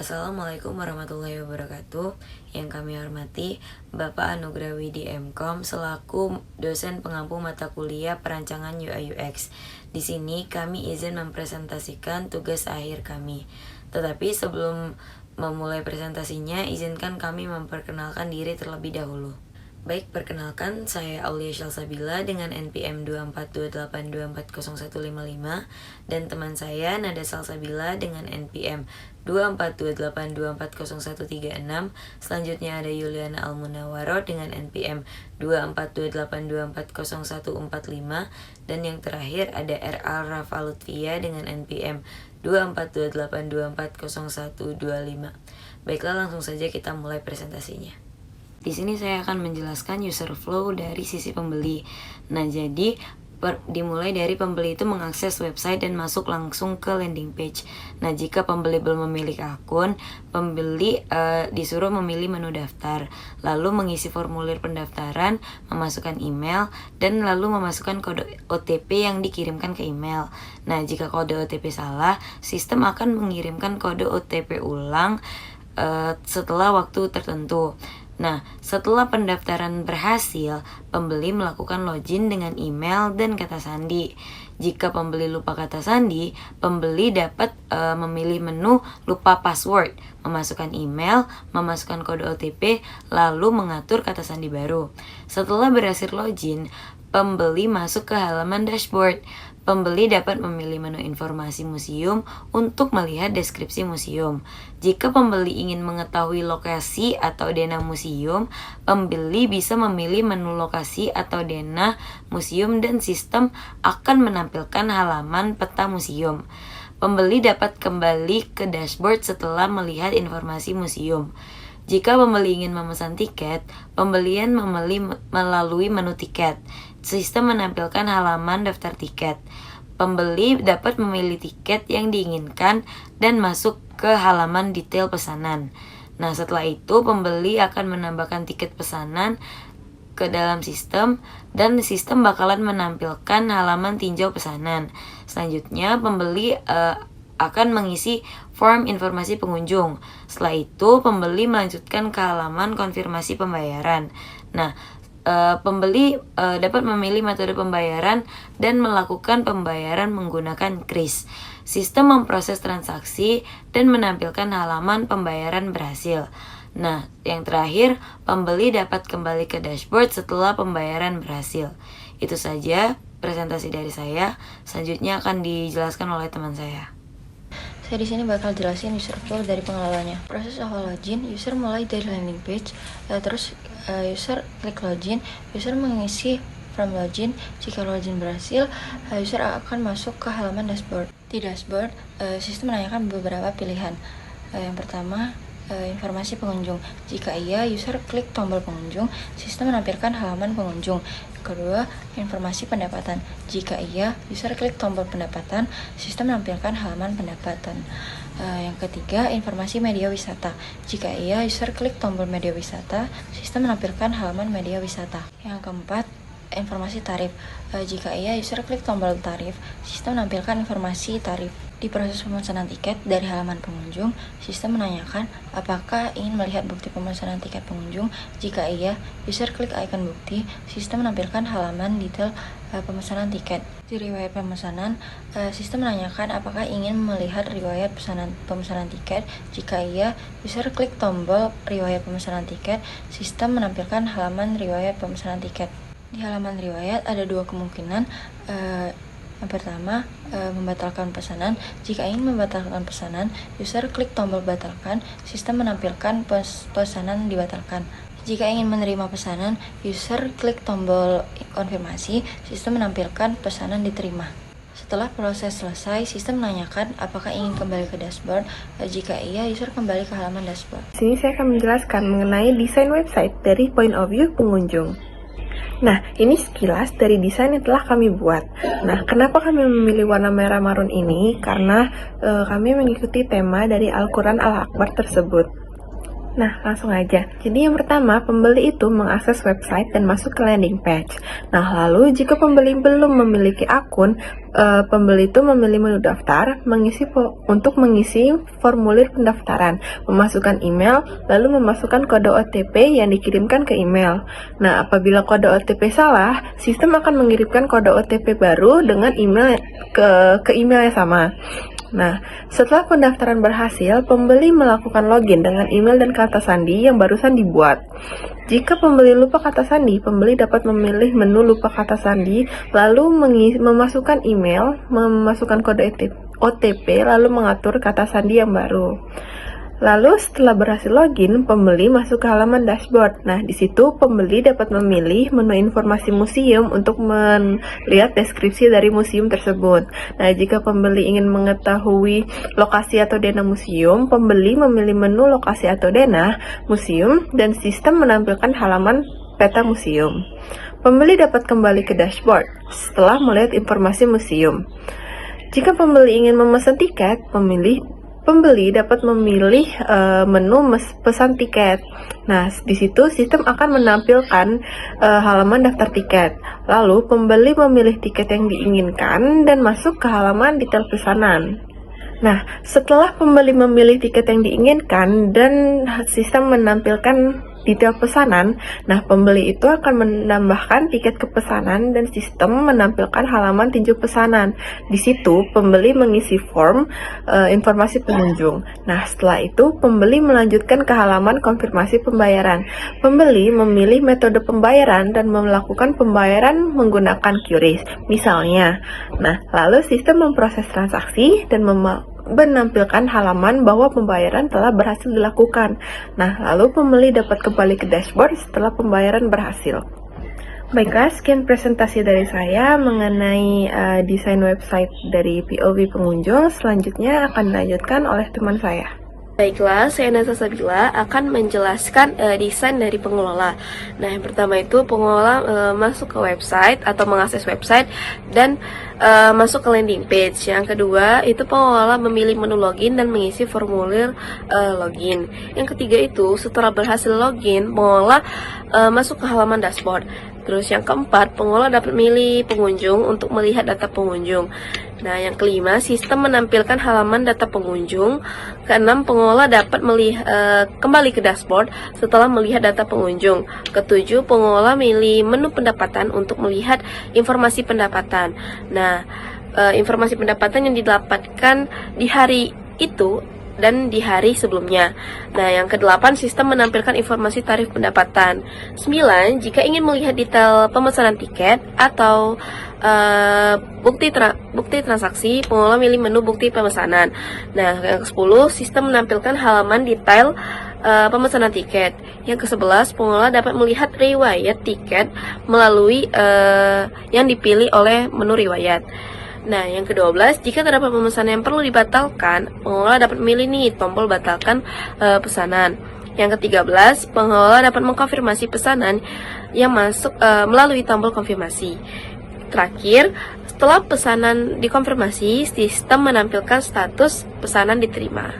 Assalamualaikum warahmatullahi wabarakatuh. Yang kami hormati Bapak Anugrah Widi MKom selaku dosen pengampu mata kuliah perancangan UI UX. Di sini kami izin mempresentasikan tugas akhir kami. Tetapi sebelum memulai presentasinya, izinkan kami memperkenalkan diri terlebih dahulu. Baik, perkenalkan saya Aulia Shalsabila dengan NPM 2428240155 dan teman saya Nada Salsabila dengan NPM 2428240136. Selanjutnya ada Yuliana Almunawaro dengan NPM 2428240145 dan yang terakhir ada RA Rafa Lutfia dengan NPM 2428240125. Baiklah, langsung saja kita mulai presentasinya. Di sini saya akan menjelaskan user flow dari sisi pembeli. Nah, jadi dimulai dari pembeli itu mengakses website dan masuk langsung ke landing page. Nah, jika pembeli belum memiliki akun, pembeli disuruh memilih menu daftar, lalu mengisi formulir pendaftaran, memasukkan email, dan lalu memasukkan kode OTP yang dikirimkan ke email. Nah, jika kode OTP salah, sistem akan mengirimkan kode OTP ulang setelah waktu tertentu. Nah, setelah pendaftaran berhasil, pembeli melakukan login dengan email dan kata sandi. Jika pembeli lupa kata sandi, pembeli dapat memilih menu lupa password, memasukkan email, memasukkan kode OTP, lalu mengatur kata sandi baru. Setelah berhasil login, pembeli masuk ke halaman dashboard. Pembeli dapat memilih menu informasi museum untuk melihat deskripsi museum. Jika pembeli ingin mengetahui lokasi atau denah museum, pembeli bisa memilih menu lokasi atau denah museum dan sistem akan menampilkan halaman peta museum. Pembeli dapat kembali ke dashboard setelah melihat informasi museum. Jika pembeli ingin memesan tiket, pembelian melalui menu tiket. Sistem menampilkan halaman daftar tiket. Pembeli dapat memilih tiket yang diinginkan dan masuk ke halaman detail pesanan. Nah, setelah itu pembeli akan menambahkan tiket pesanan ke dalam sistem dan sistem bakalan menampilkan halaman tinjau pesanan. Selanjutnya pembeli akan mengisi form informasi pengunjung. Setelah itu pembeli melanjutkan ke halaman konfirmasi pembayaran. Nah, pembeli dapat memilih metode pembayaran dan melakukan pembayaran menggunakan kris. Sistem memproses transaksi dan menampilkan halaman pembayaran berhasil. Nah, yang terakhir, pembeli dapat kembali ke dashboard setelah pembayaran berhasil. Itu saja presentasi dari saya. Selanjutnya akan dijelaskan oleh teman saya. Saya di sini bakal jelasin user flow dari pengelolanya. Proses awal login, user mulai dari landing page, terus user klik login, user mengisi form login. Jika login berhasil, user akan masuk ke halaman dashboard. Di dashboard, sistem menanyakan beberapa pilihan. Yang pertama, informasi pengunjung. Jika iya, user klik tombol pengunjung, sistem menampilkan halaman pengunjung. Kedua, informasi pendapatan. Jika iya, user klik tombol pendapatan, sistem menampilkan halaman pendapatan. Yang ketiga, informasi media wisata. Jika iya, user klik tombol media wisata, sistem menampilkan halaman media wisata. Yang keempat, informasi tarif. Jika iya, user klik tombol tarif, sistem menampilkan informasi tarif. Di proses pemesanan tiket dari halaman pengunjung, sistem menanyakan apakah ingin melihat bukti pemesanan tiket pengunjung. Jika iya, user klik icon bukti, sistem menampilkan halaman detail pemesanan tiket. Di riwayat pemesanan, sistem menanyakan apakah ingin melihat riwayat pemesanan tiket. Jika iya, user klik tombol riwayat pemesanan tiket, sistem menampilkan halaman riwayat pemesanan tiket. Di halaman riwayat ada dua kemungkinan. Yang pertama, membatalkan pesanan. Jika ingin membatalkan pesanan, user klik tombol batalkan, sistem menampilkan pesanan dibatalkan. Jika ingin menerima pesanan, user klik tombol konfirmasi, sistem menampilkan pesanan diterima. Setelah proses selesai, sistem menanyakan apakah ingin kembali ke dashboard. Jika iya, user kembali ke halaman dashboard. Di sini saya akan menjelaskan mengenai desain website dari point of view pengunjung. Nah, ini sekilas dari desain yang telah kami buat. Nah, kenapa kami memilih warna merah marun ini? Karena kami mengikuti tema dari Al-Quran Al-Akbar tersebut. Nah, langsung aja. Jadi yang pertama, pembeli itu mengakses website dan masuk ke landing page. Nah, lalu jika pembeli belum memiliki akun, pembeli itu memilih menu daftar, untuk mengisi formulir pendaftaran, memasukkan email, lalu memasukkan kode OTP yang dikirimkan ke email. Nah, apabila kode OTP salah, sistem akan mengirimkan kode OTP baru dengan email ke email yang sama. Nah, setelah pendaftaran berhasil, pembeli melakukan login dengan email dan kata sandi yang barusan dibuat. Jika pembeli lupa kata sandi, pembeli dapat memilih menu lupa kata sandi, lalu memasukkan email, memasukkan kode OTP, lalu mengatur kata sandi yang baru. Lalu setelah berhasil login, pembeli masuk ke halaman dashboard. Nah, di situ pembeli dapat memilih menu informasi museum untuk melihat deskripsi dari museum tersebut. Nah, jika pembeli ingin mengetahui lokasi atau denah museum, pembeli memilih menu lokasi atau denah museum dan sistem menampilkan halaman peta museum. Pembeli dapat kembali ke dashboard setelah melihat informasi museum. Jika pembeli ingin memesan tiket, pembeli dapat memilih menu pesan tiket. Nah, di situ sistem akan menampilkan halaman daftar tiket. Lalu, pembeli memilih tiket yang diinginkan dan masuk ke halaman detail pesanan. Nah, setelah pembeli memilih tiket yang diinginkan dan sistem menampilkan detail pesanan, nah pembeli itu akan menambahkan tiket ke pesanan dan sistem menampilkan halaman tinjau pesanan. Di situ pembeli mengisi form informasi pengunjung. Nah, setelah itu pembeli melanjutkan ke halaman konfirmasi pembayaran. Pembeli memilih metode pembayaran dan melakukan pembayaran menggunakan QRIS misalnya. Nah, lalu sistem memproses transaksi dan menampilkan halaman bahwa pembayaran telah berhasil dilakukan. Nah, lalu pembeli dapat kembali ke dashboard setelah pembayaran berhasil. Baiklah, sekian presentasi dari saya mengenai desain website dari POV pengunjung. Selanjutnya akan dilanjutkan oleh teman saya. Baiklah, saya Nasa Sabila akan menjelaskan desain dari pengelola. Nah, yang pertama itu pengelola masuk ke website atau mengakses website dan masuk ke landing page. Yang kedua itu pengelola memilih menu login dan mengisi formulir login. Yang ketiga itu setelah berhasil login, pengelola masuk ke halaman dashboard. Terus yang keempat, pengelola dapat memilih pengunjung untuk melihat data pengunjung. Nah, yang kelima, sistem menampilkan halaman data pengunjung. Keenam, pengelola dapat kembali ke dashboard setelah melihat data pengunjung. Ketujuh, pengelola memilih menu pendapatan untuk melihat informasi pendapatan. Nah, informasi pendapatan yang didapatkan di hari itu dan di hari sebelumnya. Nah, yang kedelapan, sistem menampilkan informasi tarif pendapatan. 9, jika ingin melihat detail pemesanan tiket atau bukti transaksi, pengelola milih menu bukti pemesanan. Nah, yang ke-10, sistem menampilkan halaman detail pemesanan tiket. Yang ke-11, pengelola dapat melihat riwayat tiket melalui yang dipilih oleh menu riwayat. Nah, yang ke-12, jika terdapat pemesanan yang perlu dibatalkan, pengelola dapat memilih nih tombol batalkan pesanan. Yang ke-13, pengelola dapat mengkonfirmasi pesanan yang masuk melalui tombol konfirmasi. Terakhir, setelah pesanan dikonfirmasi, sistem menampilkan status pesanan diterima.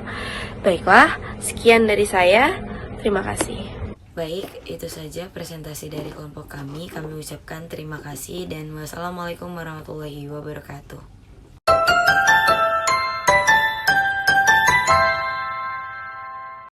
Baiklah, sekian dari saya. Terima kasih. Baik, itu saja presentasi dari kelompok kami. Kami ucapkan terima kasih dan wassalamualaikum warahmatullahi wabarakatuh.